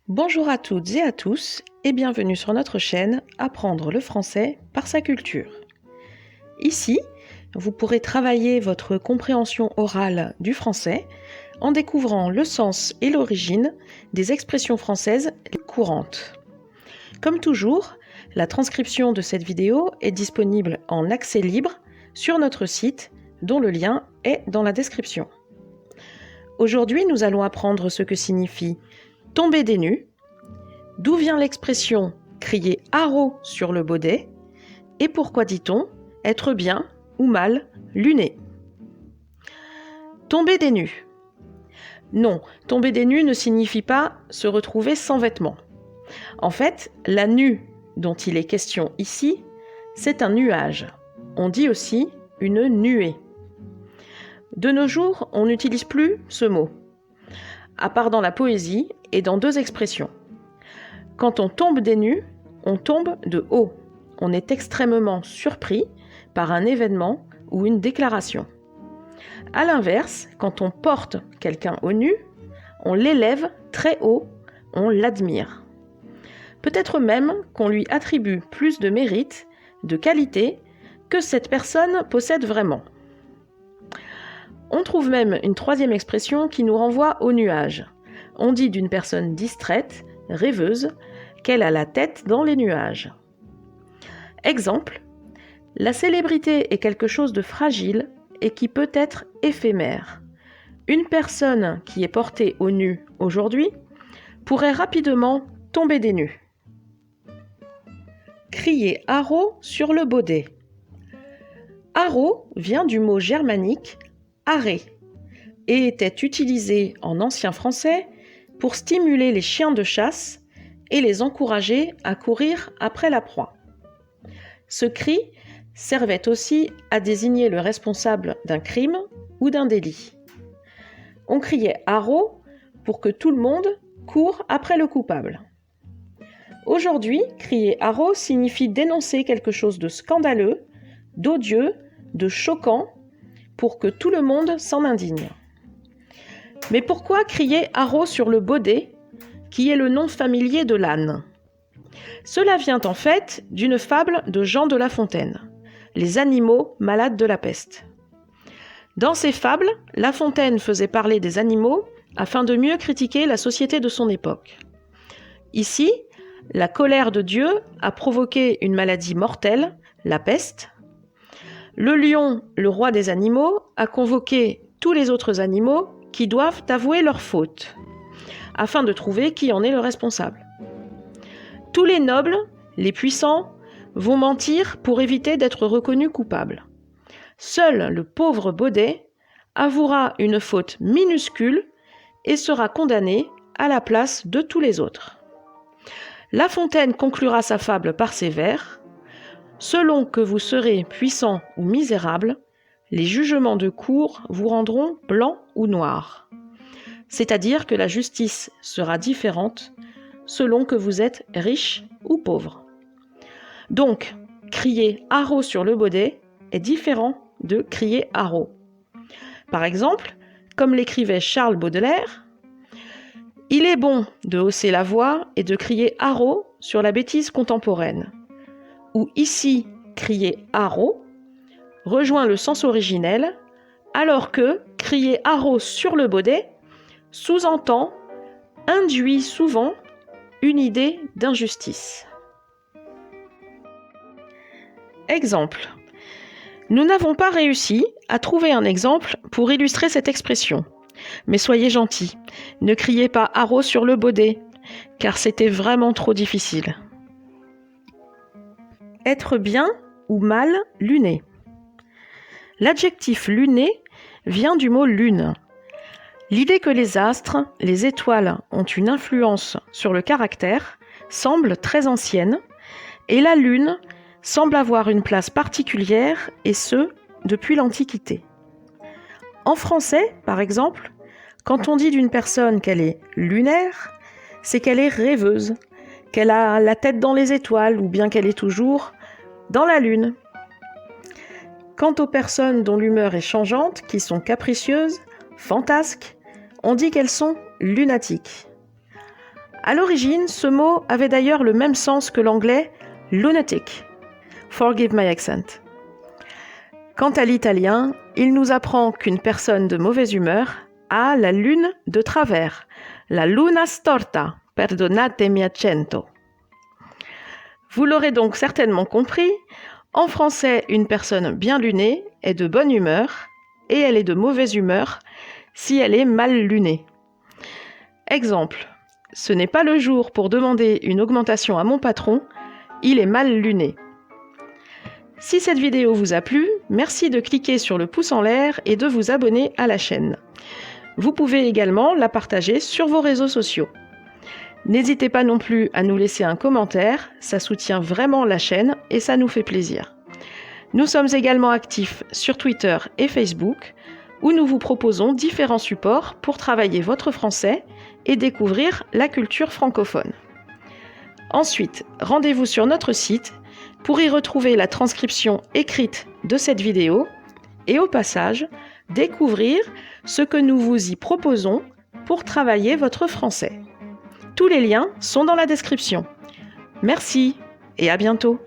Bonjour à toutes et à tous et bienvenue sur notre chaîne Apprendre le français par sa culture. Ici, vous pourrez travailler votre compréhension orale du français en découvrant le sens et l'origine des expressions françaises courantes. Comme toujours, la transcription de cette vidéo est disponible en accès libre sur notre site dont le lien est dans la description. Aujourd'hui, nous allons apprendre ce que signifie tomber des nues, d'où vient l'expression crier haro sur le baudet et pourquoi dit-on être bien ou mal luné. Tomber des nues. Non, tomber des nues ne signifie pas se retrouver sans vêtements. En fait, la nue dont il est question ici, c'est un nuage. On dit aussi une nuée. De nos jours, on n'utilise plus ce mot, à part dans la poésie et dans deux expressions. Quand on tombe des nues, on tombe de haut. On est extrêmement surpris par un événement ou une déclaration. À l'inverse, quand on porte quelqu'un au nu, on l'élève très haut, on l'admire. Peut-être même qu'on lui attribue plus de mérite, de qualité, que cette personne possède vraiment. On trouve même une troisième expression qui nous renvoie au nuage. On dit d'une personne distraite, rêveuse, qu'elle a la tête dans les nuages. Exemple, la célébrité est quelque chose de fragile et qui peut être éphémère. Une personne qui est portée au nu aujourd'hui pourrait rapidement tomber des nues. Crier haro sur le baudet. Haro vient du mot germanique arrêt et était utilisé en ancien français pour stimuler les chiens de chasse et les encourager à courir après la proie. Ce cri servait aussi à désigner le responsable d'un crime ou d'un délit. On criait haro pour que tout le monde court après le coupable. Aujourd'hui, crier haro signifie dénoncer quelque chose de scandaleux, d'odieux, de choquant, pour que tout le monde s'en indigne. Mais pourquoi crier haro sur le baudet, qui est le nom familier de l'âne ? Cela vient en fait d'une fable de Jean de La Fontaine, Les animaux malades de la peste. Dans ces fables, La Fontaine faisait parler des animaux afin de mieux critiquer la société de son époque. Ici, la colère de Dieu a provoqué une maladie mortelle, la peste. Le lion, le roi des animaux, a convoqué tous les autres animaux qui doivent avouer leur faute, afin de trouver qui en est le responsable. Tous les nobles, les puissants, vont mentir pour éviter d'être reconnus coupables. Seul le pauvre baudet avouera une faute minuscule et sera condamné à la place de tous les autres. La Fontaine conclura sa fable par ces vers : selon que vous serez puissant ou misérable, les jugements de cour vous rendront blanc ou noir. C'est-à-dire que la justice sera différente selon que vous êtes riche ou pauvre. Donc, crier haro sur le baudet est différent de crier haro. Par exemple, comme l'écrivait Charles Baudelaire, il est bon de hausser la voix et de crier haro sur la bêtise contemporaine. Ou ici, crier haro rejoint le sens originel, alors que crier haro sur le baudet sous-entend, induit souvent une idée d'injustice. Exemple. Nous n'avons pas réussi à trouver un exemple pour illustrer cette expression. Mais soyez gentils, ne criez pas haro sur le baudet, car c'était vraiment trop difficile. Être bien ou mal luné. L'adjectif luné vient du mot lune. L'idée que les astres, les étoiles ont une influence sur le caractère semble très ancienne et la lune semble avoir une place particulière et ce, depuis l'Antiquité. En français, par exemple, quand on dit d'une personne qu'elle est lunaire, c'est qu'elle est rêveuse, qu'elle a la tête dans les étoiles ou bien qu'elle est toujours dans la lune. Quant aux personnes dont l'humeur est changeante, qui sont capricieuses, fantasques, on dit qu'elles sont lunatiques. À l'origine, ce mot avait d'ailleurs le même sens que l'anglais lunatic. Forgive my accent. Quant à l'italien, il nous apprend qu'une personne de mauvaise humeur a la lune de travers, la luna storta, perdonatemi accento. Vous l'aurez donc certainement compris, en français, une personne bien lunée est de bonne humeur et elle est de mauvaise humeur si elle est mal lunée. Exemple, ce n'est pas le jour pour demander une augmentation à mon patron, il est mal luné. Si cette vidéo vous a plu, merci de cliquer sur le pouce en l'air et de vous abonner à la chaîne. Vous pouvez également la partager sur vos réseaux sociaux. N'hésitez pas non plus à nous laisser un commentaire, ça soutient vraiment la chaîne et ça nous fait plaisir. Nous sommes également actifs sur Twitter et Facebook, où nous vous proposons différents supports pour travailler votre français et découvrir la culture francophone. Ensuite, rendez-vous sur notre site pour y retrouver la transcription écrite de cette vidéo et au passage, découvrir ce que nous vous y proposons pour travailler votre français. Tous les liens sont dans la description. Merci et à bientôt.